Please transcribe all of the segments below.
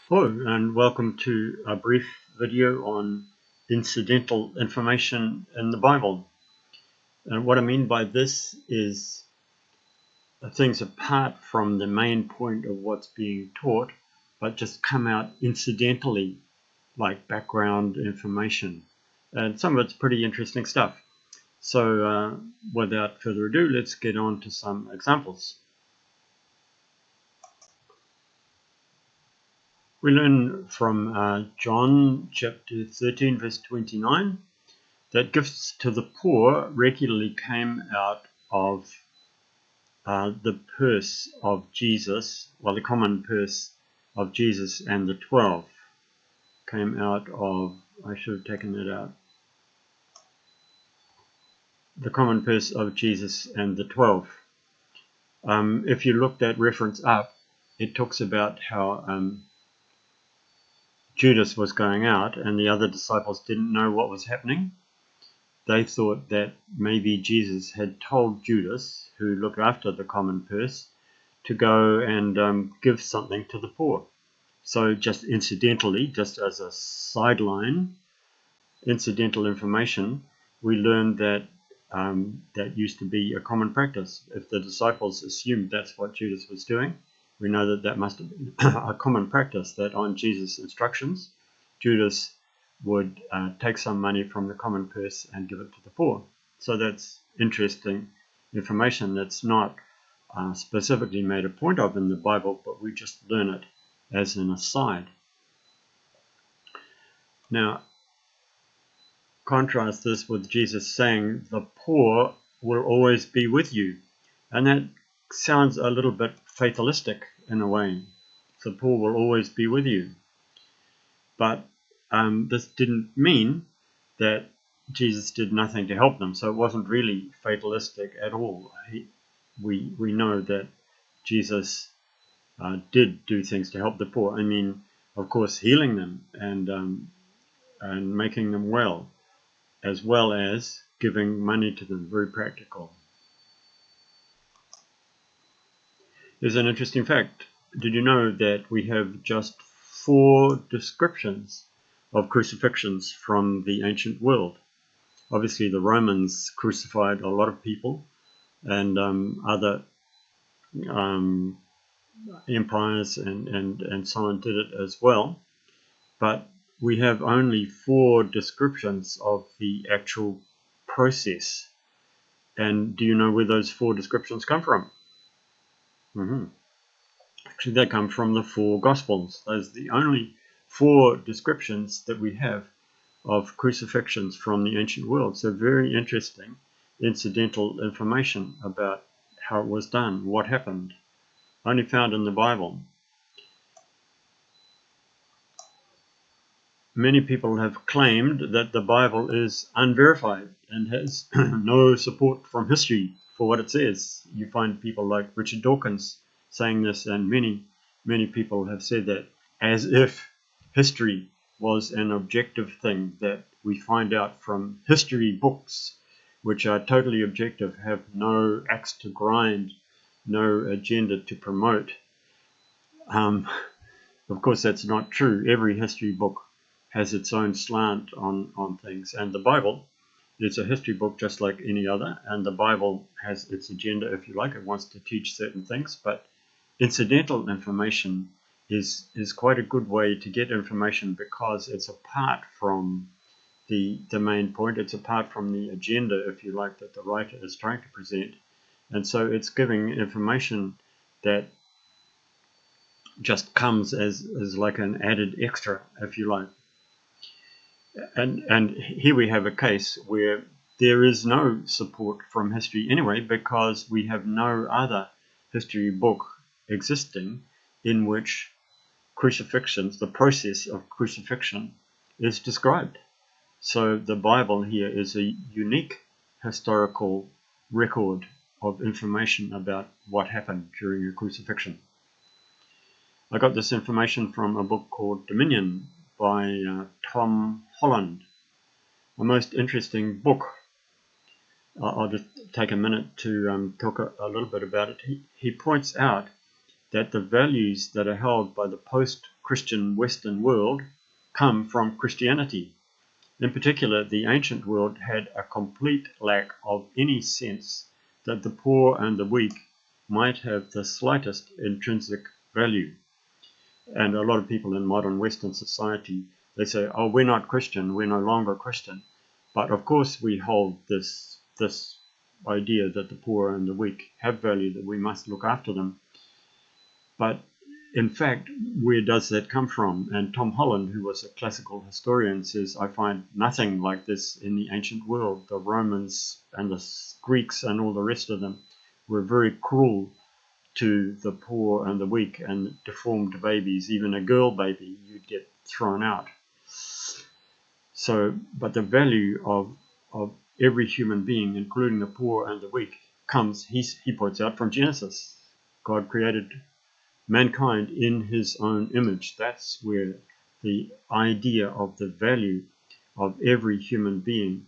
Hello and welcome to a brief video on incidental information in the Bible. And what I mean by this is things apart from the main point of what's being taught, but just come out incidentally, like background information. And some of it's pretty interesting stuff. So without further ado, let's get on to some examples. We learn from John chapter 13 verse 29 that gifts to the poor regularly came out of the purse of Jesus, well, the common purse of Jesus and the 12 came out of, I should have taken that out, the common purse of Jesus and the 12. If you look that reference up, it talks about how Judas was going out and the other disciples didn't know what was happening. They thought that maybe Jesus had told Judas, who looked after the common purse, to go and give something to the poor. So just incidentally, just as a sideline, incidental information, we learned that that used to be a common practice. If the disciples assumed that's what Judas was doing, we know that that must have been a common practice, that on Jesus' instructions, Judas would take some money from the common purse and give it to the poor. So that's interesting information that's not specifically made a point of in the Bible, but we just learn it as an aside. Now, contrast this with Jesus saying, the poor will always be with you. And that sounds a little bit fatalistic in a way. The poor will always be with you. But this didn't mean that Jesus did nothing to help them, so it wasn't really fatalistic at all. We know that Jesus did do things to help the poor. I mean, of course, healing them and making them well as giving money to them. Very practical. There's an interesting fact. Did you know that we have just 4 descriptions of crucifixions from the ancient world? Obviously, the Romans crucified a lot of people, and other empires and so on did it as well. But we have only 4 descriptions of the actual process. And do you know where those 4 descriptions come from? Actually, they come from the 4 Gospels. Those are the only 4 descriptions that we have of crucifixions from the ancient world. So very interesting incidental information about how it was done, what happened, only found in the Bible. Many people have claimed that the Bible is unverified and has no support from history for what it says. You find people like Richard Dawkins saying this, and many people have said that, as if history was an objective thing that we find out from history books, which are totally objective, have no axe to grind, no agenda to promote. Of course, that's not true. Every history book has its own slant on things, and the Bible is a history book just like any other, and the Bible has its agenda, if you like. It wants to teach certain things, but incidental information is quite a good way to get information, because it's apart from the main point. It's apart from the agenda, if you like, that the writer is trying to present. And so it's giving information that just comes as like an added extra, if you like. And here we have a case where there is no support from history anyway, because we have no other history book existing in which crucifixions, the process of crucifixion, is described. So the Bible here is a unique historical record of information about what happened during a crucifixion. I got this information from a book called Dominion by Tom Holland, a most interesting book. I'll just take a minute to talk a little bit about it. He points out that the values that are held by the post Christian Western world come from Christianity. In particular, the ancient world had a complete lack of any sense that the poor and the weak might have the slightest intrinsic value. And a lot of people in modern Western society, they say, oh, we're not Christian, we're no longer Christian. But of course we hold this idea that the poor and the weak have value, that we must look after them. But in fact, where does that come from? And Tom Holland, who was a classical historian, says, I find nothing like this in the ancient world. The Romans and the Greeks and all the rest of them were very cruel to the poor and the weak and deformed babies. Even a girl baby, you'd get thrown out. So, but the value of every human being, including the poor and the weak, comes, he points out, from Genesis. God created mankind in his own image. That's where the idea of the value of every human being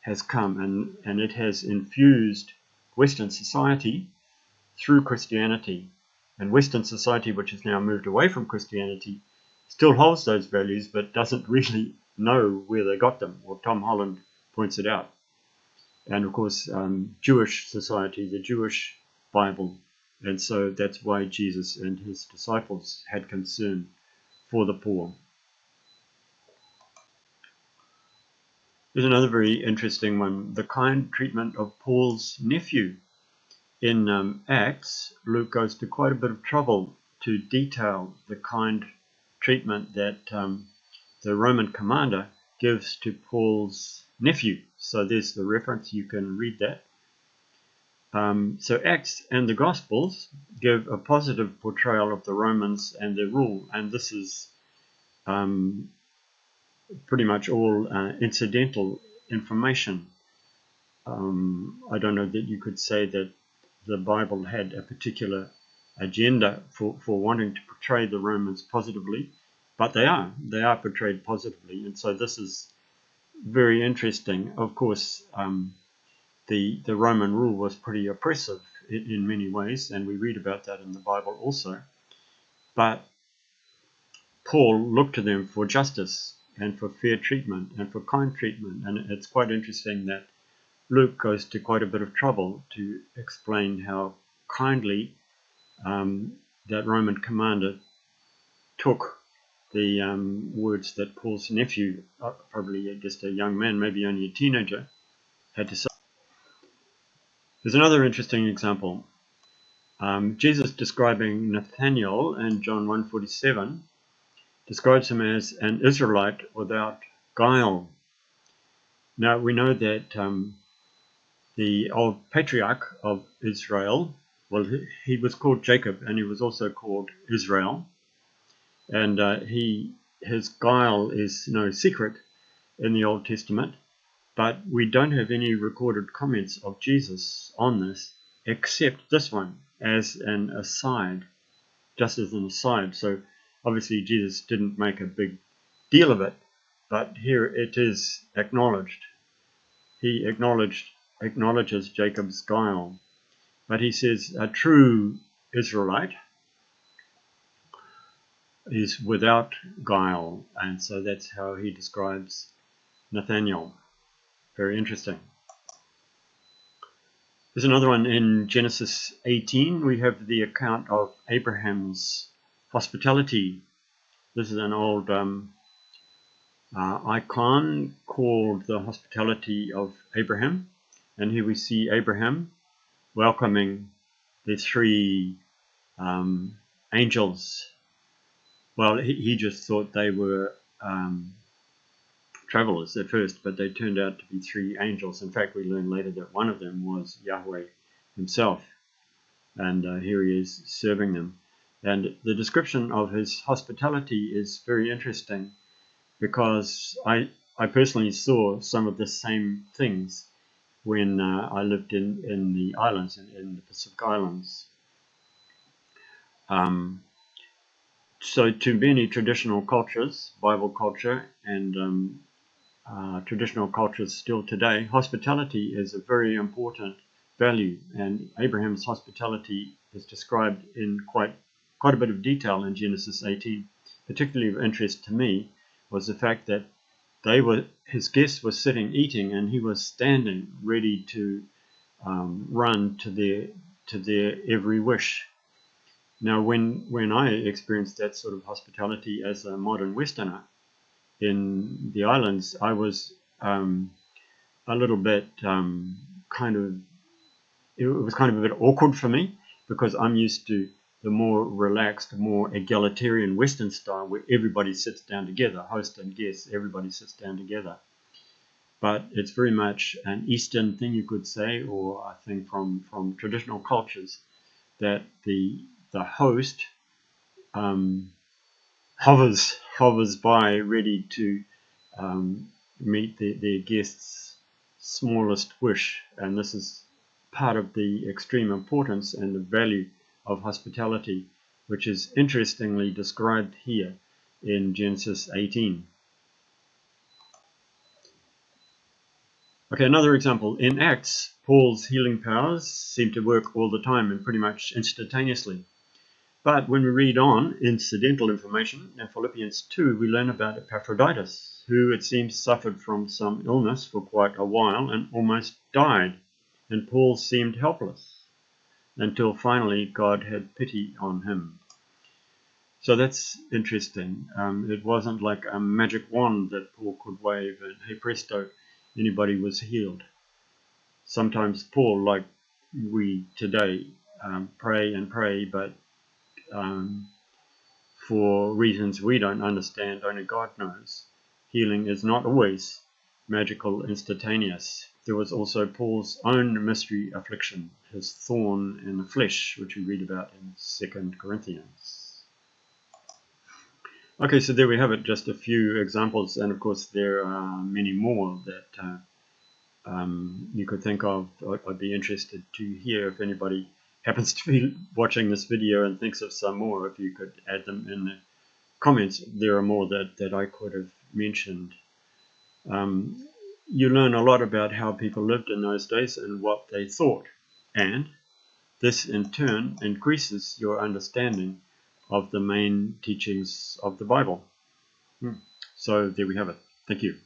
has come, and it has infused Western society through Christianity. And Western society, which has now moved away from Christianity, still holds those values but doesn't really know where they got them. Well, Tom Holland points it out. And of course, Jewish society, the Jewish Bible. And so that's why Jesus and his disciples had concern for the poor. There's another very interesting one, the kind treatment of Paul's nephew. In Acts, Luke goes to quite a bit of trouble to detail the kind treatment that the Roman commander gives to Paul's nephew. So there's the reference, you can read that. So Acts and the Gospels give a positive portrayal of the Romans and their rule, and this is pretty much all incidental information. I don't know that you could say that the Bible had a particular agenda for wanting to portray the Romans positively, but they are portrayed positively, and so this is very interesting. Of course, the Roman rule was pretty oppressive in many ways, and we read about that in the Bible also. But Paul looked to them for justice and for fair treatment and for kind treatment, and it's quite interesting that Luke goes to quite a bit of trouble to explain how kindly that Roman commander took the words that Paul's nephew, probably just a young man, maybe only a teenager, had to say. There's another interesting example. Jesus describing Nathanael in John 1:47 describes him as an Israelite without guile. Now we know that the old patriarch of Israel, well, he was called Jacob, and he was also called Israel, and his guile is no secret in the Old Testament. But we don't have any recorded comments of Jesus on this, except this one as an aside, just as an aside. So obviously Jesus didn't make a big deal of it, but here it is acknowledged. He acknowledges Jacob's guile, but he says a true Israelite is without guile, and so that's how he describes Nathanael. Very interesting. There's another one in Genesis 18. We have the account of Abraham's hospitality. This is an old icon called the Hospitality of Abraham. And here we see Abraham welcoming the three angels. Well, he just thought they were travelers at first, but they turned out to be three angels. In fact, we learn later that one of them was Yahweh himself, and here he is serving them. And the description of his hospitality is very interesting, because I personally saw some of the same things when I lived in the islands, in the Pacific Islands. So to many traditional cultures, Bible culture, and traditional cultures still today, hospitality is a very important value, and Abraham's hospitality is described in quite a bit of detail in Genesis 18. particularly of interest to me was the fact that his guests were sitting eating, and he was standing ready to run to their every wish. Now, when I experienced that sort of hospitality as a modern Westerner in the islands, I was a little bit it was kind of a bit awkward for me, because I'm used to the more relaxed, more egalitarian Western style where everybody sits down together, host and guest, everybody sits down together. But it's very much an Eastern thing, you could say, or I think from traditional cultures, that the host hovers by, ready to meet their guests' smallest wish. And this is part of the extreme importance and the value of hospitality, which is interestingly described here in Genesis 18. Okay, another example. In Acts, Paul's healing powers seem to work all the time and pretty much instantaneously. But when we read on incidental information in Philippians 2, we learn about Epaphroditus, who it seems suffered from some illness for quite a while and almost died. And Paul seemed helpless until finally God had pity on him. So that's interesting. It wasn't like a magic wand that Paul could wave and, hey presto, anybody was healed. Sometimes Paul, like we today, pray and pray, but for reasons we don't understand, only God knows, healing is not always magical, instantaneous. There was also Paul's own mystery affliction, his thorn in the flesh, which we read about in 2 Corinthians. Okay, so there we have it, just a few examples, and of course there are many more that you could think of. I'd be interested to hear if anybody happens to be watching this video and thinks of some more, if you could add them in the comments. There are more that I could have mentioned. You learn a lot about how people lived in those days and what they thought, and this in turn increases your understanding of the main teachings of the Bible. So there we have it. Thank you.